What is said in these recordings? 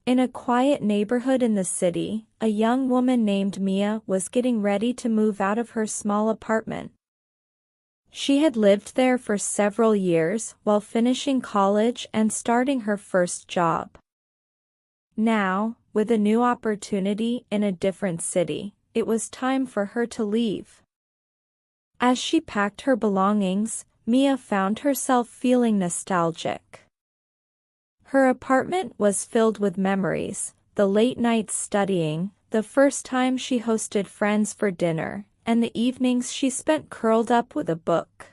In a quiet neighborhood in the city, a young woman named Mia was getting ready to move out of her small apartment. She had lived there for several years while finishing college and starting her first job. Now, with a new opportunity in a different city, it was time for her to leave. As she packed her belongings, Mia found herself feeling nostalgic. Her apartment was filled with memories, the late nights studying, the first time she hosted friends for dinner, and the evenings she spent curled up with a book.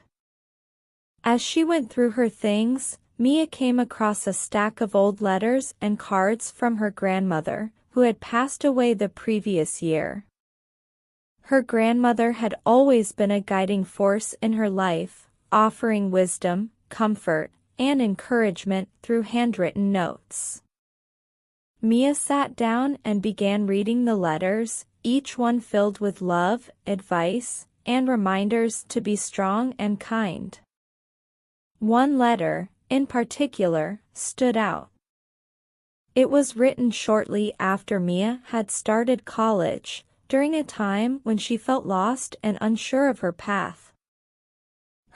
As she went through her things, Mia came across a stack of old letters and cards from her grandmother, who had passed away the previous year. Her grandmother had always been a guiding force in her life, offering wisdom, comfort, and encouragement through handwritten notes. Mia sat down and began reading the letters, each one filled with love, advice, and reminders to be strong and kind. One letter, in particular, stood out. It was written shortly after Mia had started college, during a time when she felt lost and unsure of her path.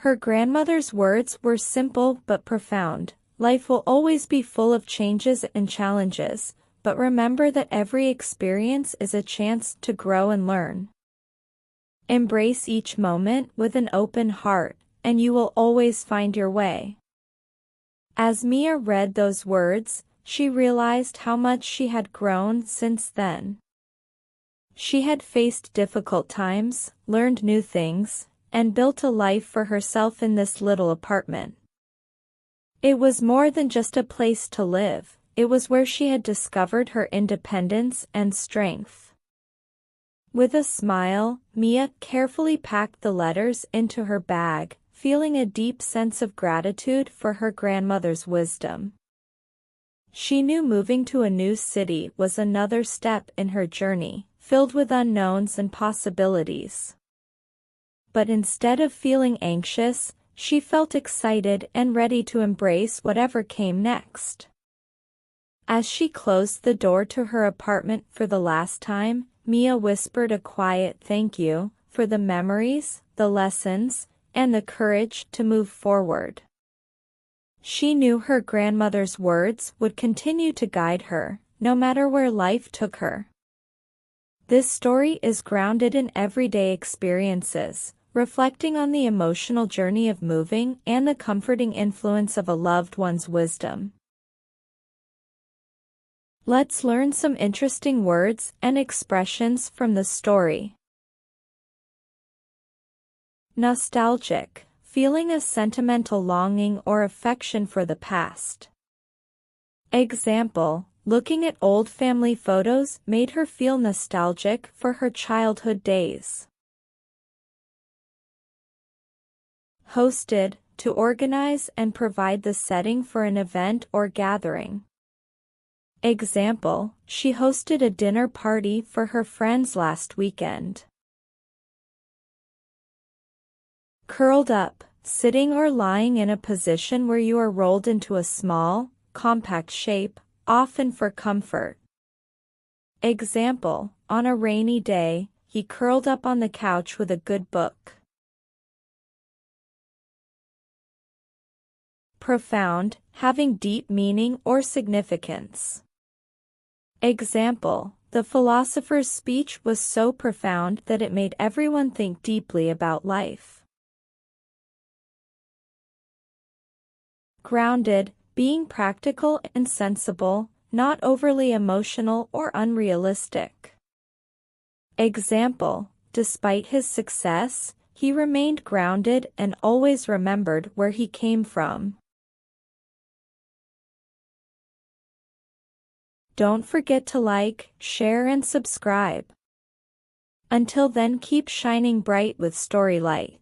Her grandmother's words were simple but profound. Life will always be full of changes and challenges, but remember that every experience is a chance to grow and learn. Embrace each moment with an open heart, and you will always find your way. As Mia read those words, she realized how much she had grown since then. She had faced difficult times, learned new things, and built a life for herself in this little apartment. It was more than just a place to live, it was where she had discovered her independence and strength. With a smile, Mia carefully packed the letters into her bag, feeling a deep sense of gratitude for her grandmother's wisdom. She knew moving to a new city was another step in her journey, filled with unknowns and possibilities. But instead of feeling anxious, she felt excited and ready to embrace whatever came next. As she closed the door to her apartment for the last time, Mia whispered a quiet thank you for the memories, the lessons, and the courage to move forward. She knew her grandmother's words would continue to guide her, no matter where life took her. This story is grounded in everyday experiences, reflecting on the emotional journey of moving and the comforting influence of a loved one's wisdom. Let's learn some interesting words and expressions from the story. Nostalgic, feeling a sentimental longing or affection for the past. Example, looking at old family photos made her feel nostalgic for her childhood days. Hosted, to organize and provide the setting for an event or gathering. Example, she hosted a dinner party for her friends last weekend. Curled up, sitting or lying in a position where you are rolled into a small, compact shape, often for comfort. Example, on a rainy day, he curled up on the couch with a good book. Profound, having deep meaning or significance. Example, the philosopher's speech was so profound that it made everyone think deeply about life. Grounded, being practical and sensible, not overly emotional or unrealistic. Example, despite his success, he remained grounded and always remembered where he came from. Don't forget to like, share and subscribe. Until then, keep shining bright with Story Light.